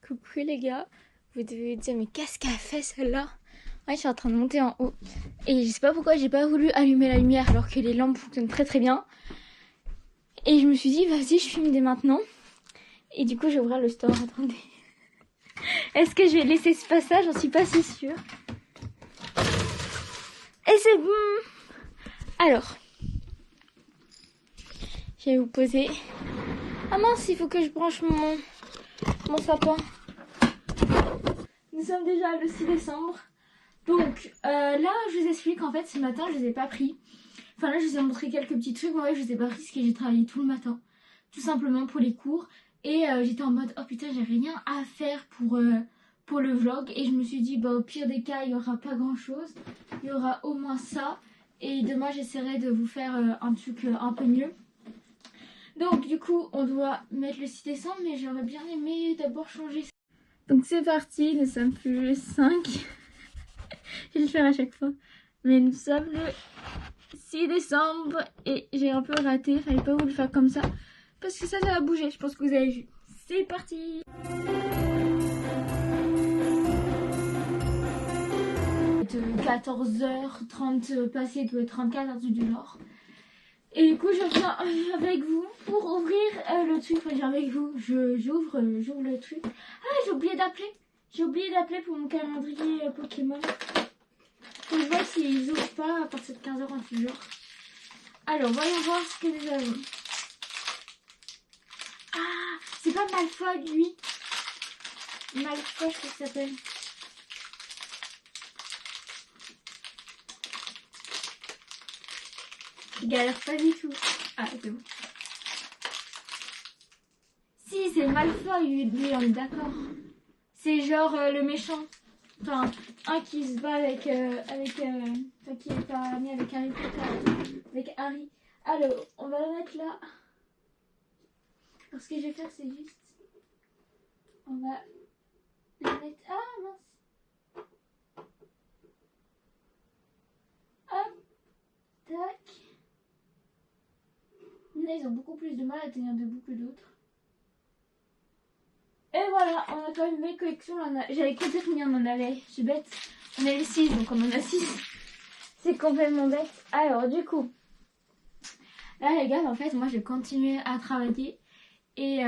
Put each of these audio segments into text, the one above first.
Coucou les gars, vous devez vous dire mais qu'est-ce qu'elle fait celle-là? Ouais, je suis en train de monter en haut et je sais pas pourquoi j'ai pas voulu allumer la lumière alors que les lampes fonctionnent très très bien. Et je me suis dit vas-y je filme dès maintenant. Et du coup je vais ouvrir le store, attendez. Est-ce que je vais laisser ce passage? J'en suis pas si sûre. Et c'est bon. Alors, je vais vous poser. Ah mince, il faut que je branche mon sapin. Nous sommes déjà le 6 décembre. Donc là, je vous explique en fait, ce matin, je les ai pas pris. Enfin là, je vous ai montré quelques petits trucs. Ouais, je les ai pas pris parce que j'ai travaillé tout le matin. Tout simplement pour les cours. Et j'étais en mode, oh putain, j'ai rien à faire pour le vlog. Et je me suis dit, bah au pire des cas, il y aura pas grand chose. Il y aura au moins ça. Et demain, j'essaierai de vous faire un truc un peu mieux. Donc du coup, on doit mettre le 6 décembre. Mais j'aurais bien aimé d'abord changer ça. Donc c'est parti, nous sommes plus le 5. Je vais le faire à chaque fois. Mais nous sommes le 6 décembre et j'ai un peu raté. Fallait pas vous le faire comme ça. Parce que ça a bougé, je pense que vous avez vu. C'est parti! De 14h30 passé, il doit être 34 heures du Nord. Et du coup, je viens avec vous pour ouvrir le truc. Enfin, je viens avec vous, j'ouvre le truc. Ah, j'ai oublié d'appeler. J'ai oublié d'appeler pour mon calendrier Pokémon. Faut que je vois s'ils ouvrent pas à partir de 15h en ce genre. Alors, voyons voir ce que nous avons. Ah, c'est pas Malfoy, lui. Malfoy, je crois que ça s'appelle. Je galère pas du tout. Ah, c'est bon. Si, c'est Malfoy, lui, on est d'accord. C'est genre le méchant. Enfin, un qui se bat avec enfin, qui est pas ami avec Harry Potter, avec Harry. Alors, on va le mettre là. Alors, ce que je vais faire, c'est juste... On va le mettre... Ah, mince. Hop. Tac. Là, ils ont beaucoup plus de mal à tenir debout que d'autres. Et voilà, on a quand même une belle collection. J'avais compté combien on en avait. Je suis bête. On est le 6, donc on en a 6. C'est complètement bête. Alors, du coup, là, les gars, en fait, moi, je vais continuer à travailler. Et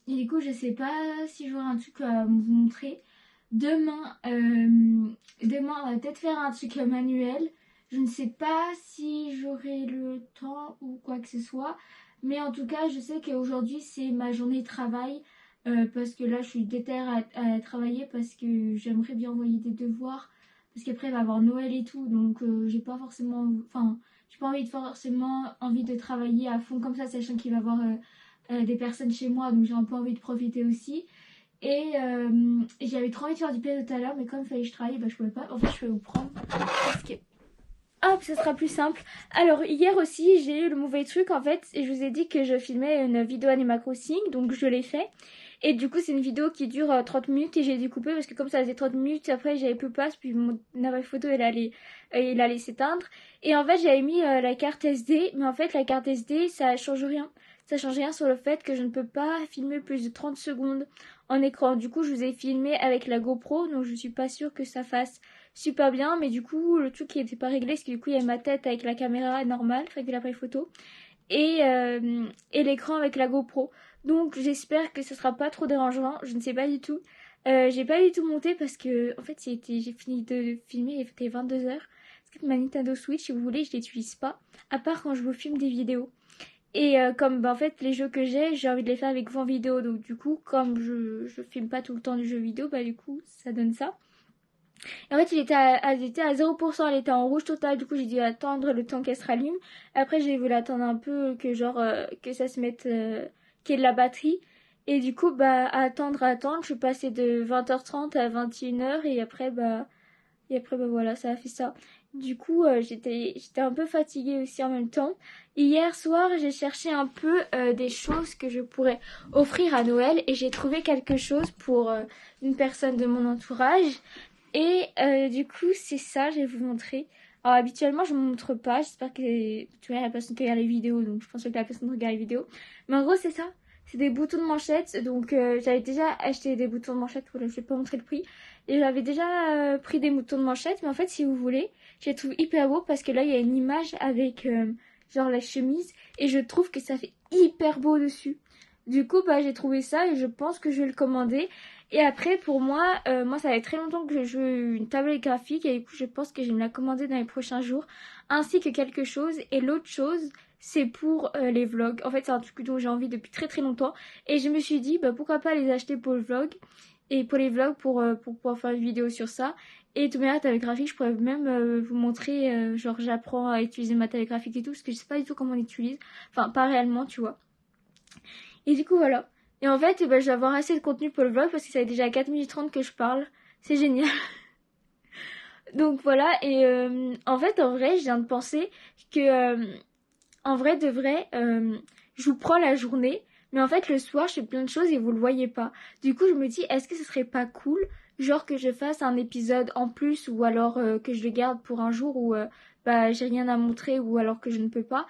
du coup, je sais pas si j'aurai un truc à vous montrer. Demain, on va peut-être faire un truc manuel. Je ne sais pas si j'aurai le temps ou quoi que ce soit. Mais en tout cas, je sais qu'aujourd'hui, c'est ma journée de travail. Parce que là, je suis déter à travailler parce que j'aimerais bien envoyer des devoirs. Parce qu'après, il va y avoir Noël et tout. Donc, j'ai pas forcément... Enfin, j'ai pas forcément envie de travailler à fond comme ça, sachant qu'il va y avoir... des personnes chez moi, donc j'ai un peu envie de profiter aussi. Et j'avais trop envie de faire du piano tout à l'heure, mais comme il fallait que je travaille, bah je pouvais pas. En fait, je vais vous prendre parce que hop, ça sera plus simple. Alors hier aussi, j'ai eu le mauvais truc en fait, et je vous ai dit que je filmais une vidéo Animal Crossing, donc je l'ai fait. Et du coup, c'est une vidéo qui dure 30 minutes et j'ai dû couper parce que comme ça faisait 30 minutes, après j'avais plus de place, puis mon appareil photo il allait s'éteindre. Et en fait, j'avais mis la carte SD, mais en fait, la carte SD, ça change rien. Ça change rien sur le fait que je ne peux pas filmer plus de 30 secondes en écran. Du coup, je vous ai filmé avec la GoPro, donc je suis pas sûre que ça fasse super bien. Mais du coup, le truc qui n'était pas réglé, c'est que du coup, il y a ma tête avec la caméra normale, avec l'appareil photo, et l'écran avec la GoPro. Donc, j'espère que ce sera pas trop dérangeant. Je ne sais pas du tout. J'ai pas du tout monté parce que, en fait, j'ai fini de filmer, il était 22h. Parce que ma Nintendo Switch, si vous voulez, je l'utilise pas, à part quand je vous filme des vidéos. Et comme en fait les jeux que j'ai envie de les faire avec vous en vidéo, donc du coup comme je filme pas tout le temps du jeu vidéo, bah du coup ça donne ça. Et en fait il était à 0%, elle était en rouge total, du coup j'ai dû attendre le temps qu'elle se rallume. Après j'ai voulu attendre un peu que genre que ça se mette, qu'il y ait de la batterie. Et du coup bah attendre, je suis passée de 20h30 à 21h et après bah voilà, ça a fait ça. Du coup, j'étais un peu fatiguée aussi en même temps. Hier soir, j'ai cherché un peu des choses que je pourrais offrir à Noël et j'ai trouvé quelque chose pour une personne de mon entourage. Et du coup, c'est ça, je vais vous montrer. Alors habituellement, je ne montre pas. J'espère que tu vois la personne qui regarde les vidéos, donc je pense que la personne regarde les vidéos. Mais en gros, c'est ça. C'est des boutons de manchette, donc j'avais déjà acheté des boutons de manchette, voilà, je vais pas montrer le prix. Et j'avais déjà pris des boutons de manchette, mais en fait si vous voulez, je les trouve hyper beaux parce que là il y a une image avec genre la chemise et je trouve que ça fait hyper beau dessus. Du coup bah j'ai trouvé ça et je pense que je vais le commander. Et après pour moi, moi ça fait très longtemps que je veux une tablette graphique et du coup je pense que je vais me la commander dans les prochains jours. Ainsi que quelque chose. Et l'autre chose c'est pour les vlogs. En fait c'est un truc dont j'ai envie depuis très très longtemps. Et je me suis dit bah pourquoi pas les acheter pour le vlog. Et pour les vlogs pour pouvoir faire une vidéo sur ça. Et de toute manière, tablette graphique, je pourrais même vous montrer, genre j'apprends à utiliser ma tablette graphique et tout, parce que je sais pas du tout comment on l'utilise. Enfin, pas réellement, tu vois. Et du coup, voilà. Et en fait, bah, je vais avoir assez de contenu pour le vlog, parce que ça fait déjà 4 minutes 30 que je parle. C'est génial. Donc voilà, et en fait, en vrai, je viens de penser que, en vrai, de vrai, je vous prends la journée, mais en fait, le soir, je fais plein de choses et vous le voyez pas. Du coup, je me dis, est-ce que ce serait pas cool, genre que je fasse un épisode en plus, ou alors que je le garde pour un jour où bah, j'ai rien à montrer, ou alors que je ne peux pas,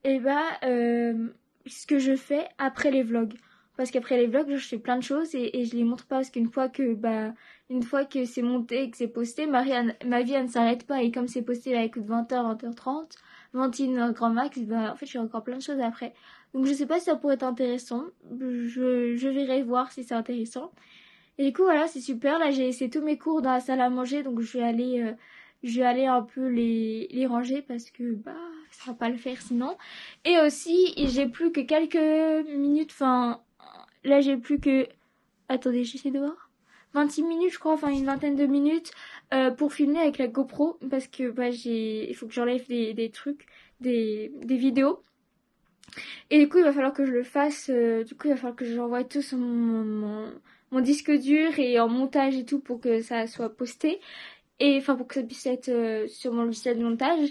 et bah, ce que je fais après les vlogs. Parce qu'après les vlogs, je fais plein de choses et je les montre pas parce qu'une fois que bah une fois que c'est monté et que c'est posté, ma vie elle ne s'arrête pas et comme c'est posté là écoute 20h, 20h30, 21 grand max, bah en fait je fais encore plein de choses après. Donc je sais pas si ça pourrait être intéressant. Je verrai voir si c'est intéressant. Et du coup voilà, c'est super. Là j'ai laissé tous mes cours dans la salle à manger donc je vais aller un peu les ranger parce que bah ça va pas le faire sinon. Et aussi j'ai plus que quelques minutes, enfin là j'ai plus que attendez, j'essaie de voir. 26 minutes je crois, enfin une vingtaine de minutes pour filmer avec la GoPro parce que bah il faut que j'enlève des trucs, des vidéos. Et du coup il va falloir que je le fasse, du coup il va falloir que j'envoie tout sur mon disque dur et en montage et tout pour que ça soit posté. Et enfin pour que ça puisse être sur mon logiciel de montage.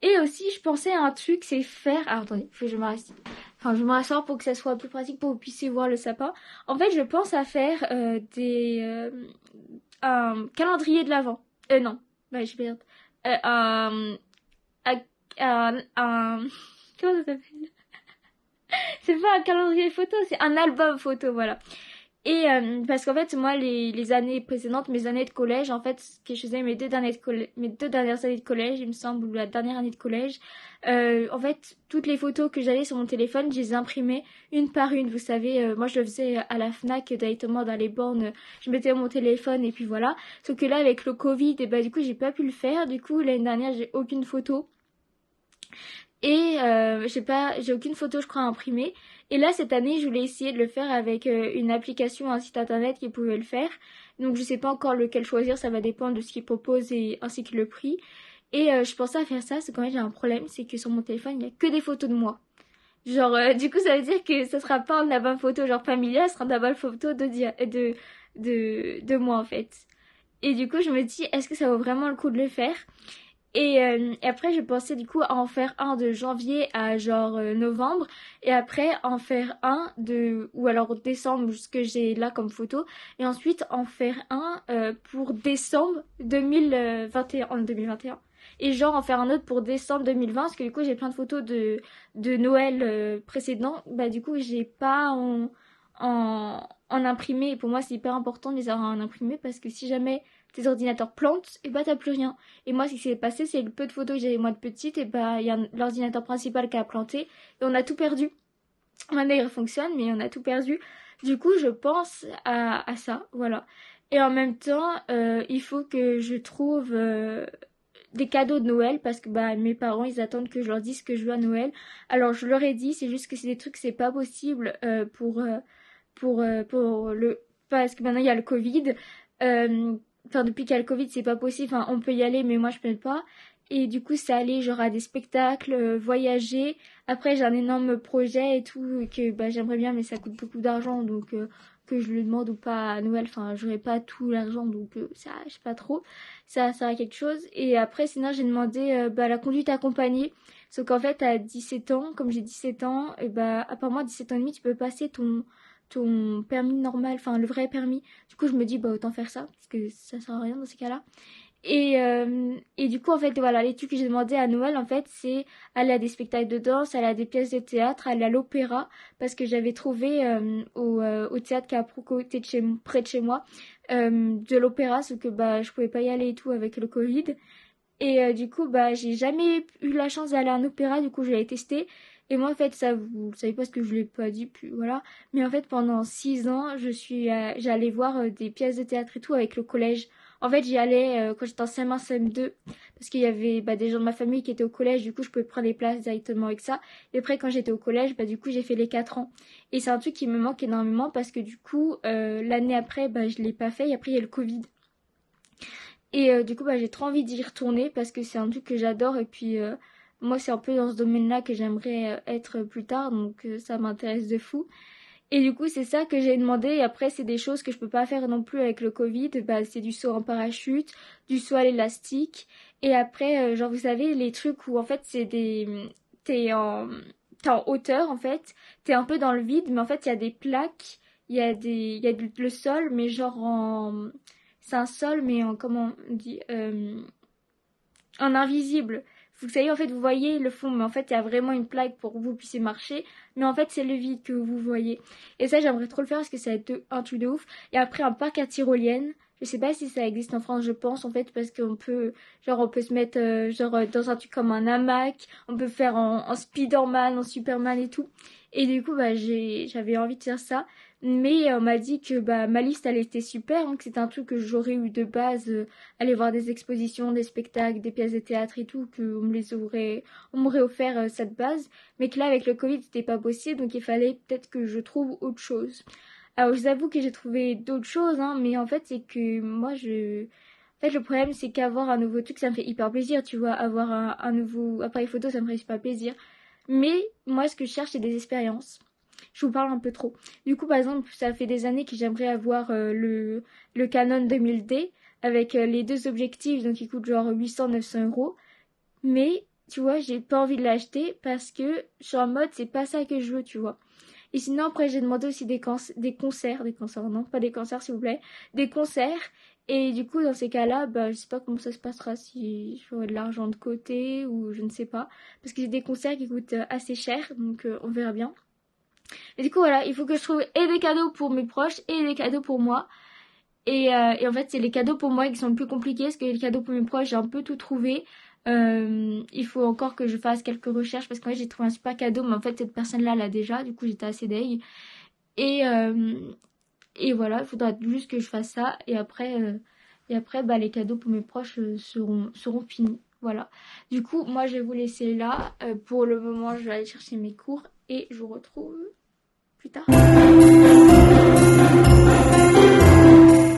Et aussi je pensais à un truc, c'est faire... Ah attendez, faut que je m'arrête. Enfin je m'assois pour que ça soit plus pratique pour que vous puissiez voir le sapin. En fait je pense à faire un calendrier de l'Avent. Non, bah je vais un, comment ça s'appelle? C'est pas un calendrier photo, c'est un album photo, voilà. Et parce qu'en fait, moi, les années précédentes, mes années de collège, en fait, ce que je faisais, mes deux dernières années de collège, il me semble, ou la dernière année de collège, en fait, toutes les photos que j'avais sur mon téléphone, je les imprimais une par une. Vous savez, moi, je le faisais à la Fnac, directement dans les bornes, je mettais mon téléphone et puis voilà. Sauf que là, avec le Covid, et bah, du coup, j'ai pas pu le faire. Du coup, l'année dernière, j'ai aucune photo. Et j'ai aucune photo je crois imprimée. Et là cette année je voulais essayer de le faire avec une application, un site internet qui pouvait le faire. Donc je sais pas encore lequel choisir, ça va dépendre de ce qu'ils proposent et ainsi que le prix. Et je pensais à faire ça, c'est quand même j'ai un problème, c'est que sur mon téléphone il y a que des photos de moi. Genre du coup ça veut dire que ça sera pas un album photo genre familial, ce sera un album photo de moi en fait. Et du coup je me dis est-ce que ça vaut vraiment le coup de le faire? Et après, je pensais du coup à en faire un de janvier à genre novembre. Et après, en faire un de... Ou alors décembre, ce que j'ai là comme photo. Et ensuite, en faire un pour décembre 2021. En 2021. Et genre en faire un autre pour décembre 2020. Parce que du coup, j'ai plein de photos de Noël précédent. Bah du coup, j'ai pas en imprimé. Et pour moi, c'est hyper important de les avoir en imprimé. Parce que si jamais tes ordinateurs plantent, et bah t'as plus rien. Et moi ce qui s'est passé c'est que le peu de photos que j'avais moi de petite, et bah il y a l'ordinateur principal qui a planté et on a tout perdu. Maintenant il fonctionne mais on a tout perdu. Du coup je pense à ça, voilà. Et en même temps il faut que je trouve des cadeaux de Noël parce que bah mes parents ils attendent que je leur dise ce que je veux à Noël. Alors je leur ai dit, c'est juste que c'est des trucs c'est pas possible pour le parce que maintenant il y a le Covid. Enfin depuis qu'il y a le Covid c'est pas possible, enfin on peut y aller mais moi je peux pas. Et du coup c'est aller genre à des spectacles, voyager. Après j'ai un énorme projet et tout et que bah j'aimerais bien mais ça coûte beaucoup d'argent donc que je le demande ou pas à Noël, enfin j'aurai pas tout l'argent donc ça je sais pas trop, ça sert à quelque chose. Et après sinon j'ai demandé bah, la conduite accompagnée, sauf qu'en fait à 17 ans, comme j'ai 17 ans, et bah apparemment à 17 ans et demi tu peux passer ton permis normal, enfin le vrai permis. Du coup je me dis bah autant faire ça parce que ça sert à rien dans ces cas-là. Et du coup, en fait, voilà, les trucs que j'ai demandé à Noël, en fait, c'est aller à des spectacles de danse, aller à des pièces de théâtre, aller à l'opéra, parce que j'avais trouvé au théâtre qui est à côté de près de chez moi, de l'opéra, sauf que bah, je pouvais pas y aller et tout avec le Covid. Et du coup, bah, j'ai jamais eu la chance d'aller à un opéra, du coup, je l'ai testé. Et moi, en fait, ça, vous savez pas ce que je l'ai pas dit, puis voilà. Mais en fait, pendant 6 ans, j'allais voir des pièces de théâtre et tout avec le collège. En fait, j'y allais quand j'étais en CM1, CM2, parce qu'il y avait bah, des gens de ma famille qui étaient au collège, du coup, je pouvais prendre les places directement avec ça. Et après, quand j'étais au collège, bah, du coup, j'ai fait les 4 ans. Et c'est un truc qui me manque énormément, parce que du coup, l'année après, bah, je l'ai pas fait, et après, il y a le Covid. Et du coup, bah, j'ai trop envie d'y retourner parce que c'est un truc que j'adore. Et puis, moi, c'est un peu dans ce domaine-là que j'aimerais être plus tard. Donc, ça m'intéresse de fou. Et du coup, c'est ça que j'ai demandé. Et après, c'est des choses que je peux pas faire non plus avec le Covid. Bah, c'est du saut en parachute, du saut à l'élastique. Et après, genre, vous savez, les trucs où en fait, c'est des. T'es en... T'es en hauteur, en fait. T'es un peu dans le vide, mais en fait, il y a des plaques. Il y a le sol, mais genre en. C'est un sol, mais en. Comment on dit en invisible. Vous savez, en fait, vous voyez le fond, mais en fait, il y a vraiment une plaque pour que vous puissiez marcher. Mais en fait, c'est le vide que vous voyez. Et ça, j'aimerais trop le faire parce que ça va être un truc de ouf. Et après, un parc à tyrolienne. Je sais pas si ça existe en France, je pense, en fait, parce qu'on peut, genre, on peut se mettre, dans un truc comme un hamac. On peut faire en Spider-Man, en Superman et tout. Et du coup, bah, j'avais envie de faire ça. Mais on m'a dit que bah, ma liste, elle était super, hein, que c'était un truc que j'aurais eu de base, aller voir des expositions, des spectacles, des pièces de théâtre et tout, on m'aurait offert cette base. Mais que là, avec le Covid, c'était pas possible, donc il fallait peut-être que je trouve autre chose. Alors, je vous avoue que j'ai trouvé d'autres choses, hein, mais en fait, c'est que moi, En fait, le problème, c'est qu'avoir un nouveau truc, ça me fait hyper plaisir, tu vois. Avoir un nouveau appareil photo, ça me fait super plaisir. Mais moi, ce que je cherche, c'est des expériences. Je vous parle un peu trop. Du coup, par exemple, ça fait des années que j'aimerais avoir le Canon 2000D avec les deux objectifs, donc il coûte genre 800-900 euros. Mais, tu vois, j'ai pas envie de l'acheter parce que je suis en mode, c'est pas ça que je veux, tu vois. Et sinon, après, j'ai demandé aussi des concerts, non, pas des concerts, s'il vous plaît, des concerts. Et du coup, dans ces cas-là, bah, je sais pas comment ça se passera, si j'aurai de l'argent de côté ou je ne sais pas. Parce que c'est des concerts qui coûtent assez cher, donc on verra bien. Et du coup, voilà, il faut que je trouve et des cadeaux pour mes proches et des cadeaux pour moi. Et en fait, c'est les cadeaux pour moi qui sont le plus compliqués parce que les cadeaux pour mes proches, j'ai un peu tout trouvé. Il faut encore que je fasse quelques recherches parce que moi j'ai trouvé un super cadeau, mais en fait, cette personne-là l'a déjà. Du coup, j'étais assez deg. Et, euh, et voilà, il faudra juste que je fasse ça. Et après bah, les cadeaux pour mes proches seront finis. Voilà. Du coup, moi, je vais vous laisser là. Pour le moment, je vais aller chercher mes cours et je vous retrouve plus tard.